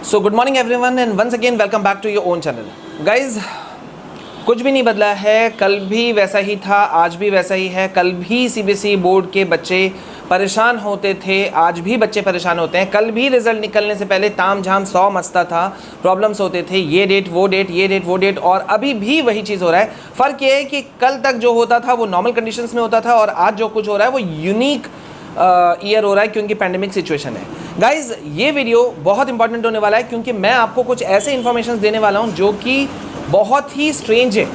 So good morning everyone and once again welcome back to your own channel. Guys, कुछ भी नहीं बदला है। कल भी वैसा ही था, आज भी वैसा ही है। कल भी सीबीएसई बोर्ड के बच्चे परेशान होते थे, आज भी बच्चे परेशान होते हैं। कल भी रिजल्ट निकलने से पहले ताम झाम 100 मचता था, प्रॉब्लम्स होते थे, ये डेट वो डेट, ये डेट वो डेट, और अभी भी वही चीज़ हो रहा है। फ़र्क ये है कि कल तक जो होता था वो नॉर्मल कंडीशंस में होता था और आज जो कुछ हो रहा है वो यूनिक ईयर हो रहा है क्योंकि पैंडेमिक सिचुएशन है। गाइज, ये वीडियो बहुत इंपॉर्टेंट होने वाला है क्योंकि मैं आपको कुछ ऐसे इन्फॉर्मेशन देने वाला हूँ जो कि बहुत ही स्ट्रेंज है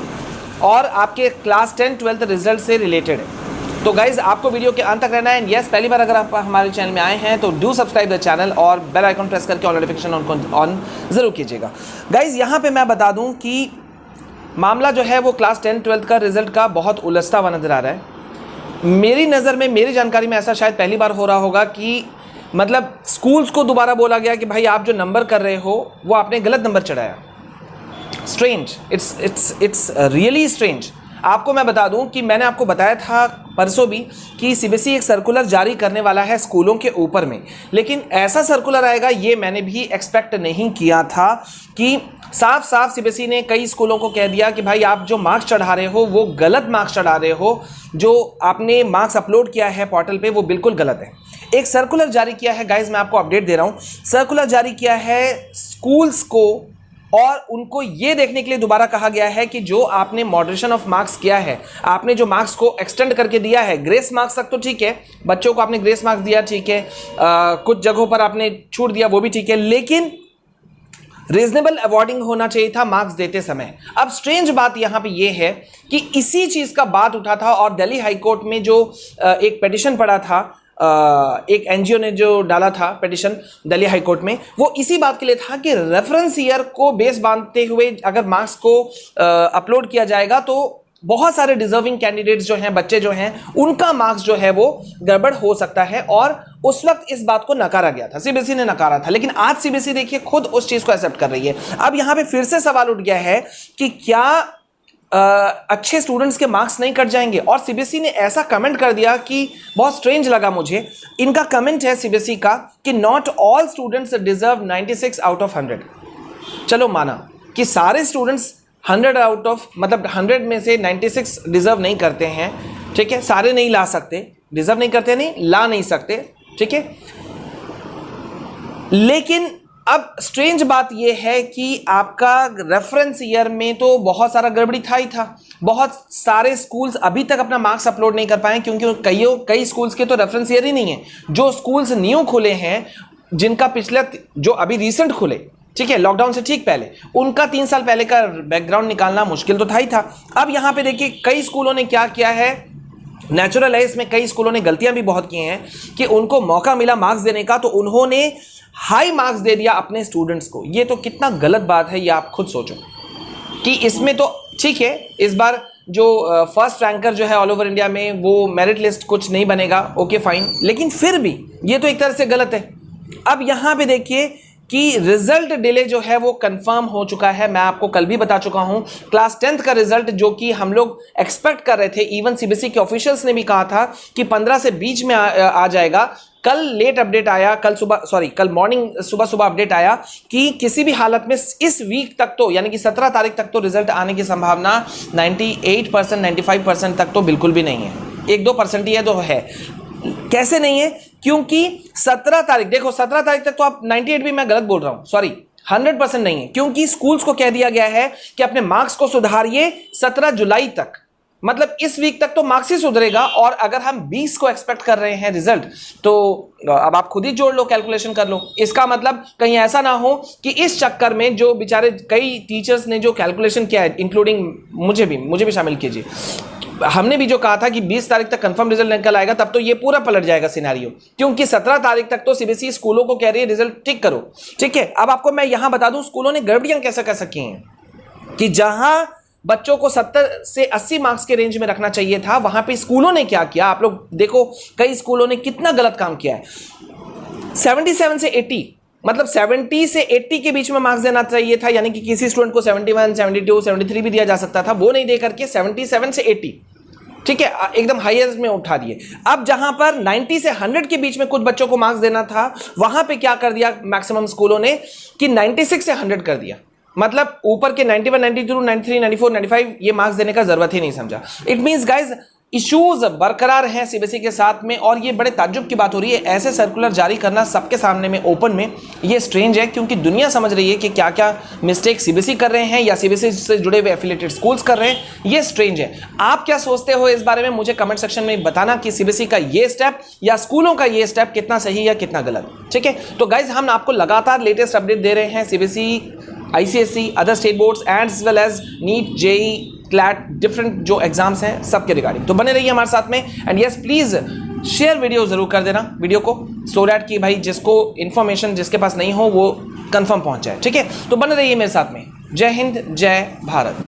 और आपके क्लास 10-12 रिजल्ट से रिलेटेड है। तो गाइज, आपको वीडियो के अंत तक रहना है। यस, पहली बार अगर आप हमारे चैनल में आए हैं तो डू सब्सक्राइब द चैनल और बेल आइकन प्रेस करके ऑल नोटिफिकेशन ऑन ज़रूर कीजिएगा। गाइज, यहाँ पे मैं बता दूँ कि मामला जो है वो क्लास 10-12 का रिजल्ट का बहुत उलझता हुआ नज़र आ रहा है। मेरी नज़र में, मेरी जानकारी में ऐसा शायद पहली बार हो रहा होगा कि मतलब स्कूल्स को दोबारा बोला गया कि भाई आप जो नंबर कर रहे हो वो आपने गलत नंबर चढ़ाया। Strange, it's really strange. आपको मैं बता दूं कि मैंने आपको बताया था परसों भी कि सीबीएसई एक सर्कुलर जारी करने वाला है स्कूलों के ऊपर में, लेकिन ऐसा सर्कुलर आएगा ये मैंने भी एक्सपेक्ट नहीं किया था कि साफ साफ सीबीएसई ने कई स्कूलों को कह दिया कि भाई आप जो मार्क्स चढ़ा रहे हो वो गलत मार्क्स चढ़ा रहे हो, जो आपने मार्क्स अपलोड किया है पोर्टल पे वो बिल्कुल गलत है। एक सर्कुलर जारी किया है गाइज, मैं आपको अपडेट दे रहा हूँ। सर्कुलर जारी किया है स्कूल्स को और उनको ये देखने के लिए दोबारा कहा गया है कि जो आपने मॉडरेशन ऑफ मार्क्स किया है, आपने जो मार्क्स को एक्सटेंड करके दिया है, ग्रेस मार्क्स तक तो ठीक है, बच्चों को आपने ग्रेस मार्क्स दिया ठीक है, कुछ जगहों पर आपने छूट दिया वो भी ठीक है, लेकिन रीजनेबल अवॉर्डिंग होना चाहिए था मार्क्स देते समय। अब स्ट्रेंज बात यहां पे ये है कि इसी चीज का बात उठा था और दिल्ली हाईकोर्ट में जो एक पिटीशन पड़ा था, एक एनजीओ ने जो डाला था पिटीशन दिल्ली हाईकोर्ट में, वो इसी बात के लिए था कि रेफरेंस ईयर को बेस बांधते हुए अगर मार्क्स को अपलोड किया जाएगा तो बहुत सारे डिजर्विंग कैंडिडेट्स जो हैं, बच्चे जो हैं, उनका मार्क्स जो है वो गड़बड़ हो सकता है। और उस वक्त इस बात को नकारा गया था, सीबीएसई ने नकारा था, लेकिन आज सीबीएसई देखिए खुद उस चीज को एक्सेप्ट कर रही है। अब यहां पे फिर से सवाल उठ गया है कि क्या अच्छे स्टूडेंट्स के मार्क्स नहीं कट जाएंगे। और सीबीएसई ने ऐसा कमेंट कर दिया कि बहुत स्ट्रेंज लगा मुझे। इनका कमेंट है सीबीएसई का कि not all students deserve 96 out of 100। चलो माना कि सारे स्टूडेंट्स 100 आउट ऑफ, मतलब 100 में से 96 डिजर्व नहीं करते हैं, ठीक है, सारे नहीं ला सकते, डिजर्व नहीं करते, नहीं ला नहीं सकते, ठीक है। लेकिन अब स्ट्रेंज बात यह है कि आपका रेफरेंस ईयर में तो बहुत सारा गड़बड़ी था ही था। बहुत सारे स्कूल्स अभी तक अपना मार्क्स अपलोड नहीं कर पाए क्योंकि कई स्कूल्स के तो रेफरेंस ईयर ही नहीं है। जो स्कूल्स न्यू खुले हैं, जिनका पिछले, जो अभी रिसेंट खुले, ठीक है, लॉकडाउन से ठीक पहले, उनका 3 साल पहले का बैकग्राउंड निकालना मुश्किल तो था ही था। अब यहां पे देखिए कई स्कूलों ने क्या किया है, नेचुरल है इसमें, कई स्कूलों ने गलतियां भी बहुत की हैं कि उनको मौका मिला मार्क्स देने का तो उन्होंने हाई मार्क्स दे दिया अपने स्टूडेंट्स को। ये तो कितना गलत बात है, ये आप खुद सोचो कि इसमें तो ठीक है, इस बार जो फर्स्ट रैंकर जो है ऑल ओवर इंडिया में वो मेरिट लिस्ट कुछ नहीं बनेगा, ओके फाइन, लेकिन फिर भी ये तो एक तरह से गलत है। अब यहां पे देखिए कि रिजल्ट डिले जो है वो कंफर्म हो चुका है। मैं आपको कल भी बता चुका हूं, क्लास 10th का रिजल्ट जो कि हम लोग एक्सपेक्ट कर रहे थे, इवन सीबीएसई के ऑफिशियल्स ने भी कहा था कि 15 से बीच में आ जाएगा। कल लेट अपडेट आया, कल मॉर्निंग सुबह अपडेट आया कि किसी भी हालत में इस वीक तक तो, यानी कि 17 तारीख तक तो रिजल्ट आने की संभावना 98%, 95% तक तो बिल्कुल भी नहीं है। 1-2% ही है तो है। कैसे नहीं है? क्योंकि 17 तारीख, देखो 17 तारीख तक तो आप 98 भी, मैं गलत बोल रहा हूं, सॉरी, 100% नहीं है, क्योंकि स्कूल्स को कह दिया गया है कि अपने मार्क्स को सुधारिए 17 जुलाई तक। मतलब इस वीक तक तो मार्क्स ही सुधरेगा। और अगर हम 20 को एक्सपेक्ट कर रहे हैं रिजल्ट, तो अब आप खुद ही जोड़ लो, कैलकुलेशन कर लो। इसका मतलब कहीं ऐसा ना हो कि इस चक्कर में जो बेचारे कई टीचर्स ने जो कैलकुलेशन किया है, इंक्लूडिंग मुझे भी शामिल कीजिए, हमने भी जो कहा था कि 20 तारीख तक कंफर्म रिजल्ट निकल आएगा, तब तो ये पूरा पलट जाएगा सिनेरियो, क्योंकि 17 तारीख तक तो सीबीएसई स्कूलों को कह रही है रिजल्ट ठीक करो, ठीक है। अब आपको मैं यहां बता दूं स्कूलों ने गड़बड़ियां कैसे कर सकी हैं कि जहां बच्चों को 70 से 80 मार्क्स के रेंज में रखना चाहिए था, वहां पे स्कूलों ने क्या किया, आप लोग देखो, कई स्कूलों ने कितना गलत काम किया है। 77 से 80, मतलब 70 से 80 के बीच में मार्क्स देना चाहिए था, यानी कि किसी स्टूडेंट को 71, 72, 73 भी दिया जा सकता था, वो नहीं दे करके 77 से 80, ठीक है, एकदम हाईएस्ट में उठा दिए। अब जहां पर 90 से 100 के बीच में कुछ बच्चों को मार्क्स देना था, वहां पे क्या कर दिया मैक्सिमम स्कूलों ने कि 96 से 100 कर दिया। मतलब ऊपर के 91, 92, 93, 94, 95 ये मार्क्स देने का जरूरत ही नहीं समझा। इट मींस गाइज इश्यूज बरकरार हैं सीबीएसई के साथ में, और ये बड़े ताज्जुब की बात हो रही है। ऐसे सर्कुलर जारी करना सबके सामने में ओपन में, ये स्ट्रेंज है, क्योंकि दुनिया समझ रही है कि क्या क्या मिस्टेक सीबीएसई कर रहे हैं या सीबीएसई से जुड़े हुए एफिलिएटेड स्कूल्स कर रहे हैं। ये स्ट्रेंज है। आप क्या सोचते हो इस बारे में, मुझे कमेंट सेक्शन में बताना कि सीबीएसई का ये स्टेप या स्कूलों का ये स्टेप कितना सही या कितना गलत। ठीक है, तो गाइज हम आपको लगातार लेटेस्ट अपडेट दे रहे हैं CBSE, ICSE, other state boards as well as NEET, JEE, CLAT, different जो एग्जाम्स हैं सबके रिगार्डिंग। तो बने रहिए हमारे साथ में, and yes please share video जरूर कर देना वीडियो को, सो दैट कि भाई जिसको इन्फॉर्मेशन जिसके पास नहीं हो वो कंफर्म पहुंच जाए। ठीक है, तो बने रहिए मेरे साथ में। जय हिंद, जय भारत।